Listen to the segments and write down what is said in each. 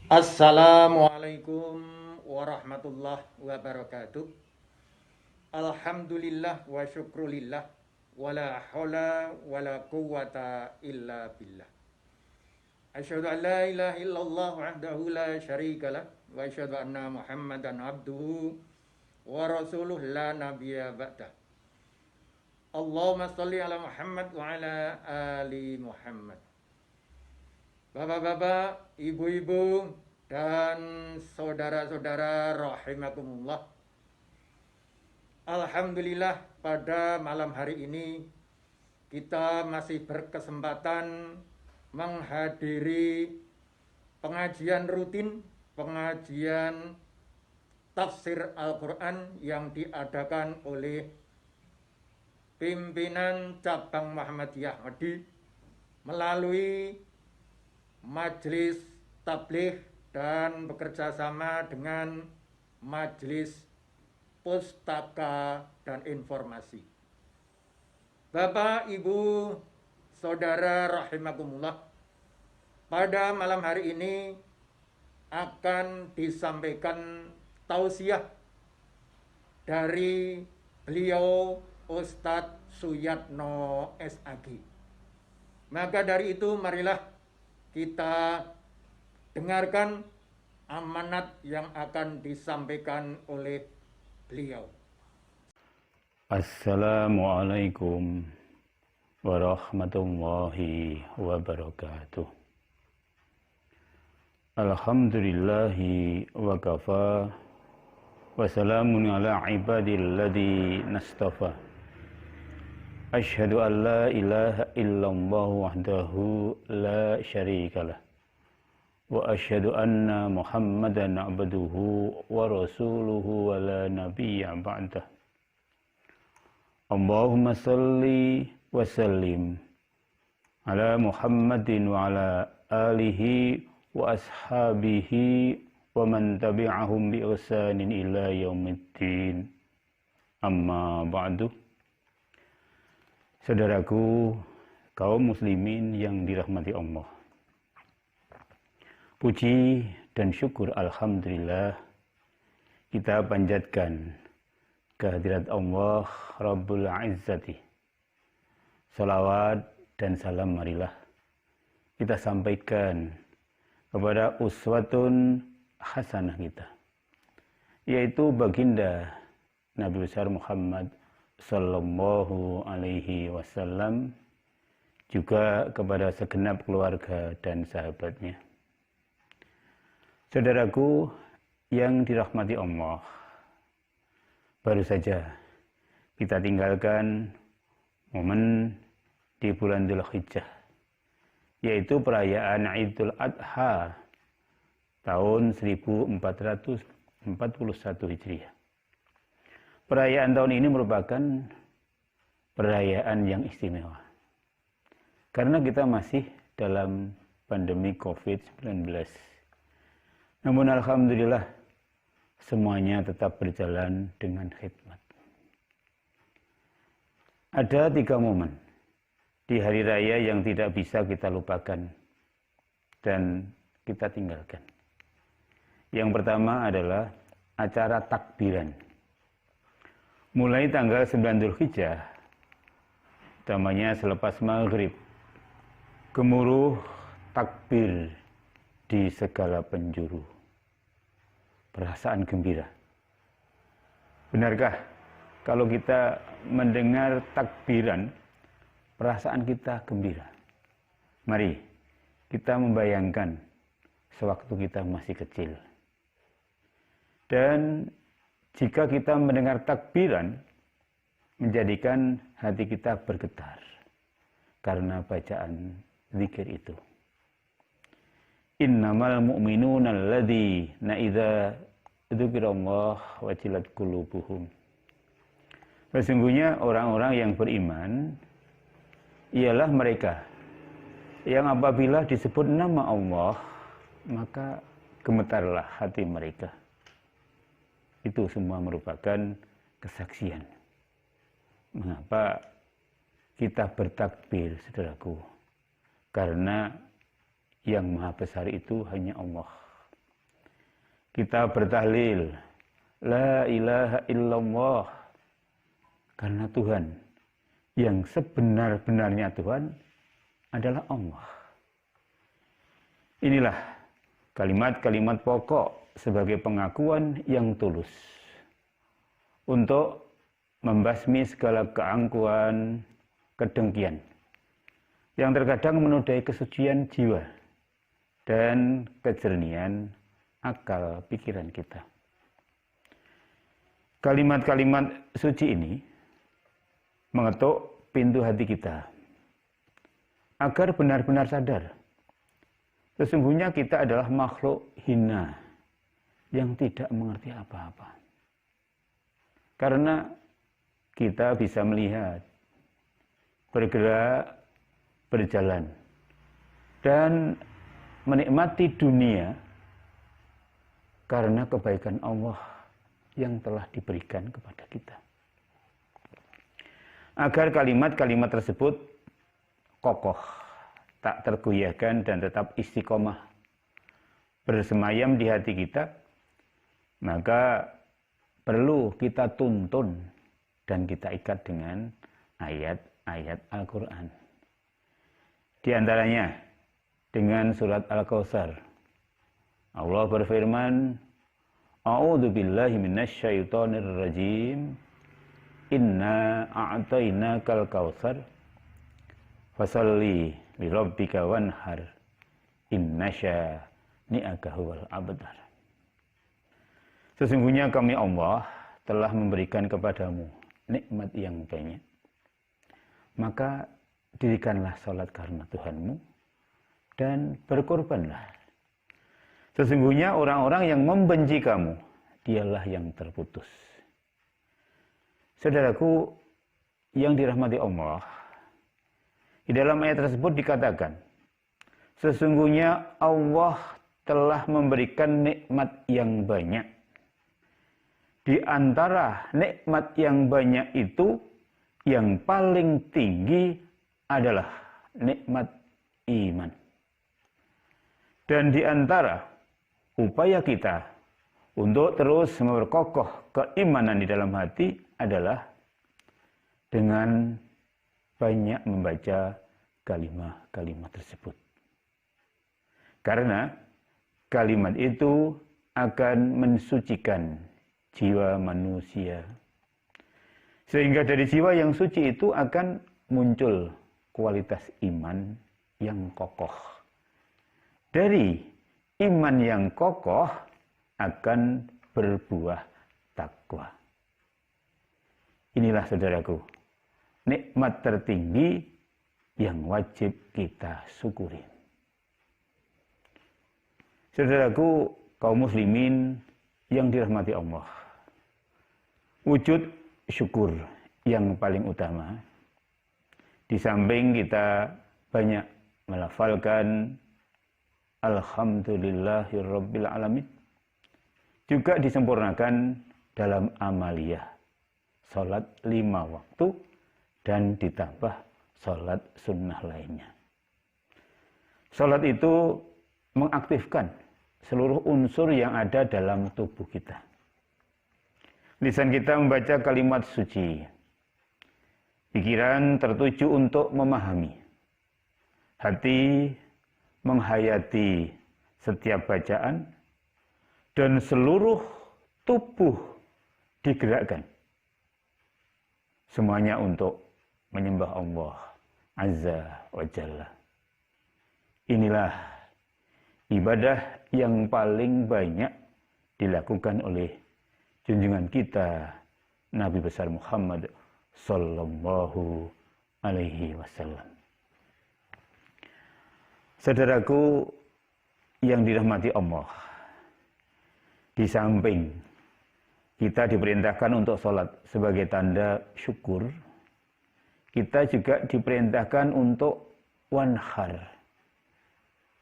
Assalamualaikum warahmatullahi wabarakatuh. Alhamdulillah wa syukrulillah wala haula wala quwwata illa billah. Asyhadu an la ilaha illallah wahdahu la syarikalah wa asyhadu anna Muhammadan abduhu wa rasuluh la nabiyya ba'dah. Allahumma shalli ala Muhammad wa ala ali Muhammad. Bapak-bapak, ibu-ibu, dan saudara-saudara rahimakumullah. Alhamdulillah pada malam hari ini kita masih berkesempatan menghadiri pengajian rutin, pengajian tafsir Al-Quran yang diadakan oleh pimpinan cabang Muhammadiyah Ngedi melalui Majelis Tabligh dan bekerja sama dengan Majelis Pustaka dan Informasi. Bapak, Ibu, Saudara rahimakumullah, pada malam hari ini akan disampaikan tausiah dari beliau Ustadz Suyatno SAG. Maka dari itu marilah kita dengarkan amanat yang akan disampaikan oleh beliau. Assalamualaikum warahmatullahi wabarakatuh. Alhamdulillahi wa kafa wa salamun ala ibadilladzi nastafa. Asyhadu an la ilaha illallah wahdahu la syarikalah wa asyhadu anna Muhammadan abduhu wa rasuluhu wa la nabiyya ba'dah. Allahumma salli wa sallim ala Muhammadin wa ala alihi wa ashabihi wa man tabi'ahum bi ihsanin ila yaumiddin. Amma ba'du. Saudaraku, kaum muslimin yang dirahmati Allah. Puji dan syukur alhamdulillah kita panjatkan kehadirat Allah Rabbul Izzati. Salawat dan salam marilah kita sampaikan kepada uswatun hasanah kita, yaitu baginda Nabi besar Muhammad Sallallahu alaihi wasallam, juga kepada segenap keluarga dan sahabatnya. Saudaraku yang dirahmati Allah, baru saja kita tinggalkan momen di bulan Dzulhijjah, yaitu perayaan Idul Adha tahun 1441 Hijriah. Perayaan tahun ini merupakan perayaan yang istimewa karena kita masih dalam pandemi COVID-19. Namun alhamdulillah semuanya tetap berjalan dengan khidmat. Ada 3 momen di hari raya yang tidak bisa kita lupakan dan kita tinggalkan. Yang pertama adalah acara takbiran. Mulai tanggal 9 Dzulhijjah, utamanya selepas maghrib, gemuruh takbir di segala penjuru. Perasaan gembira. Benarkah kalau kita mendengar takbiran, perasaan kita gembira? Mari kita membayangkan sewaktu kita masih kecil. Dan jika kita mendengar takbiran, menjadikan hati kita bergetar karena bacaan zikir itu. Innamal mu'minuna alladzina idza dzukirallah wajilat qulubuhum. Sesungguhnya orang-orang yang beriman ialah mereka yang apabila disebut nama Allah, maka gemetarlah hati mereka. Itu semua merupakan kesaksian. Mengapa kita bertakbir, saudaraku? Karena yang maha besar itu hanya Allah. kita bertahlil la ilaha illallah, karena Tuhan yang sebenar-benarnya Tuhan adalah Allah. Inilah kalimat-kalimat pokok sebagai pengakuan yang tulus untuk membasmi segala keangkuhan, kedengkian yang terkadang menodai kesucian jiwa dan kejernihan akal pikiran kita. Kalimat-kalimat suci ini mengetuk pintu hati kita agar benar-benar sadar sesungguhnya kita adalah makhluk hina yang tidak mengerti apa-apa. Karena kita bisa melihat, bergerak, berjalan, dan menikmati dunia karena kebaikan Allah yang telah diberikan kepada kita. Agar kalimat-kalimat tersebut kokoh, tak tergoyahkan dan tetap istiqomah bersemayam di hati kita, maka perlu kita tuntun dan kita ikat dengan ayat-ayat Al-Quran. Di antaranya dengan surat Al-Kautsar. Allah berfirman, A'udzu billahi minasyaitonir rajim. Inna a'tainakal kautsar fasalli lirabbika wanhar. Innasya ni'aka huwal abtar. Sesungguhnya kami Allah telah memberikan kepadamu nikmat yang banyak. Maka dirikanlah salat karena Tuhanmu dan berkorbanlah. Sesungguhnya orang-orang yang membenci kamu, dialah yang terputus. Saudaraku yang dirahmati Allah, di dalam ayat tersebut dikatakan, sesungguhnya Allah telah memberikan nikmat yang banyak. Di antara nikmat yang banyak itu, yang paling tinggi adalah nikmat iman. Dan di antara upaya kita untuk terus memperkokoh keimanan di dalam hati adalah dengan banyak membaca kalimat-kalimat tersebut. Karena kalimat itu akan mensucikan jiwa manusia. Sehingga dari jiwa yang suci itu akan muncul kualitas iman yang kokoh. Dari iman yang kokoh akan berbuah takwa. Inilah saudaraku, nikmat tertinggi yang wajib kita syukuri. Saudaraku, kaum muslimin yang dirahmati Allah, wujud syukur yang paling utama, di samping kita banyak melafalkan Alhamdulillahirabbil alamin, juga disempurnakan dalam amaliyah salat 5 waktu dan ditambah salat sunnah lainnya. Salat itu mengaktifkan seluruh unsur yang ada dalam tubuh kita. Lisan kita membaca kalimat suci. Pikiran tertuju untuk memahami. Hati menghayati setiap bacaan. Dan seluruh tubuh digerakkan. Semuanya untuk menyembah Allah Azza wa Jalla. Inilah ibadah yang paling banyak dilakukan oleh junjungan kita Nabi besar Muhammad sallallahu alaihi wasallam. Saudaraku yang dirahmati Allah, di samping kita diperintahkan untuk sholat sebagai tanda syukur, kita juga diperintahkan untuk wanhar,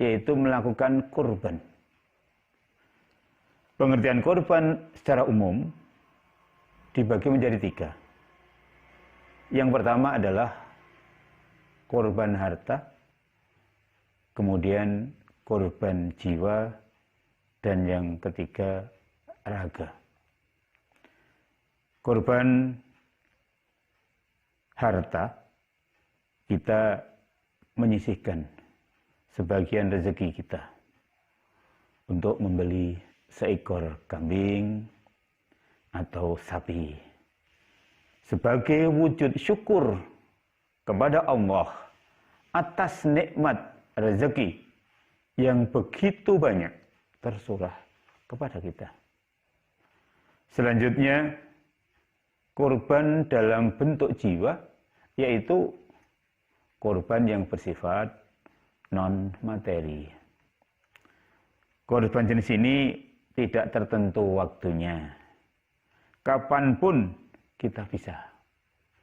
yaitu melakukan kurban. Pengertian kurban secara umum dibagi menjadi 3. Yang pertama adalah kurban harta, kemudian kurban jiwa, dan yang ketiga raga. Korban harta, kita menyisihkan sebagian rezeki kita untuk membeli seekor kambing atau sapi sebagai wujud syukur kepada Allah atas nikmat rezeki yang begitu banyak tersurah kepada kita. Selanjutnya, korban dalam bentuk jiwa, yaitu korban yang bersifat non-materi. Korban jenis ini tidak tertentu waktunya. Kapanpun kita bisa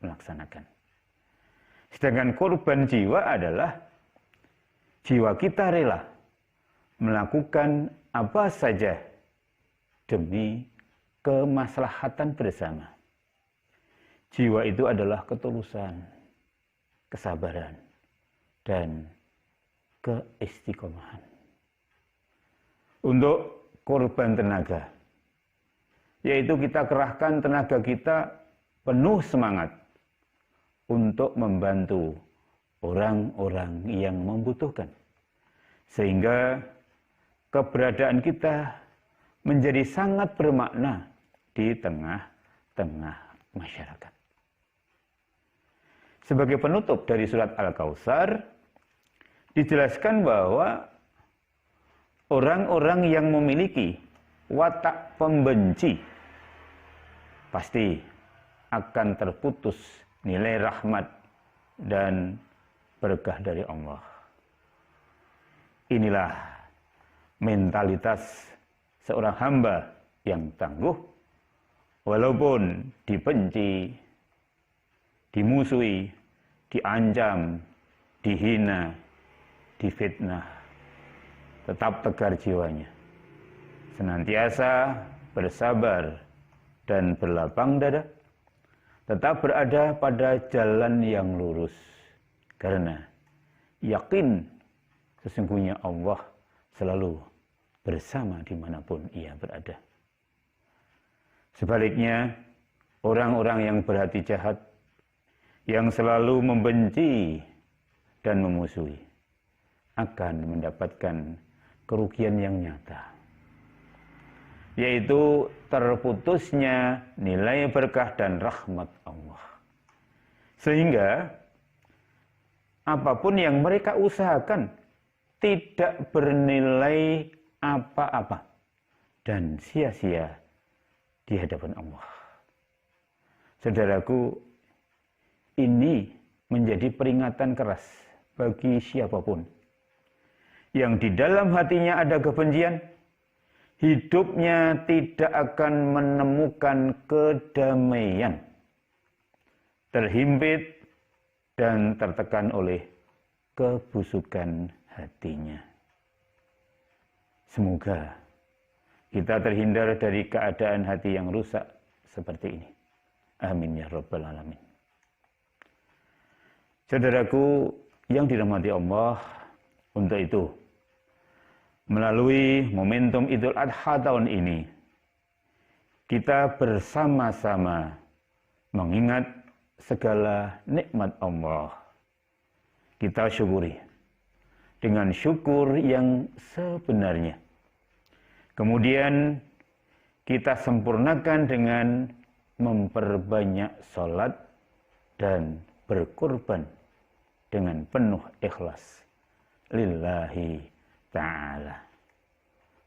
melaksanakan. Sedangkan korban jiwa adalah jiwa kita rela melakukan apa saja demi kemaslahatan bersama. Jiwa itu adalah ketulusan, kesabaran, dan keistiqomahan. Untuk korban tenaga, yaitu kita kerahkan tenaga kita penuh semangat untuk membantu orang-orang yang membutuhkan. Sehingga keberadaan kita menjadi sangat bermakna di tengah-tengah masyarakat. Sebagai penutup dari surat Al-Kautsar, dijelaskan bahwa orang-orang yang memiliki watak pembenci pasti akan terputus nilai rahmat dan berkah dari Allah. Inilah mentalitas seorang hamba yang tangguh, walaupun dibenci, dimusuhi, diancam, dihina, difitnah, tetap tegar jiwanya, senantiasa bersabar dan berlapang dada, tetap berada pada jalan yang lurus, karena yakin sesungguhnya Allah selalu bersama dimanapun ia berada. Sebaliknya, orang-orang yang berhati jahat, yang selalu membenci dan memusuhi, akan mendapatkan kerugian yang nyata, yaitu terputusnya nilai berkah dan rahmat Allah. Sehingga apapun yang mereka usahakan tidak bernilai apa-apa dan sia-sia di hadapan Allah. Saudaraku, ini menjadi peringatan keras bagi siapapun yang di dalam hatinya ada kebencian, hidupnya tidak akan menemukan kedamaian, terhimpit dan tertekan oleh kebusukan hatinya. Semoga kita terhindar dari keadaan hati yang rusak seperti ini. Amin ya rabbal alamin. Saudaraku yang dirahmati Allah, untuk itu, melalui momentum Idul Adha tahun ini, kita bersama-sama mengingat segala nikmat Allah. Kita syukuri dengan syukur yang sebenarnya. Kemudian kita sempurnakan dengan memperbanyak salat dan berkorban dengan penuh ikhlas lillahi ta'ala.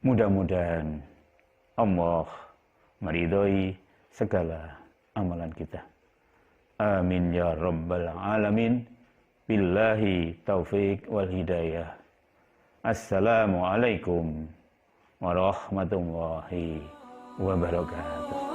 Mudah-mudahan Allah meridhoi segala amalan kita. Amin ya rabbal alamin. Billahi taufik wal hidayah. Assalamualaikum warahmatullahi wabarakatuh.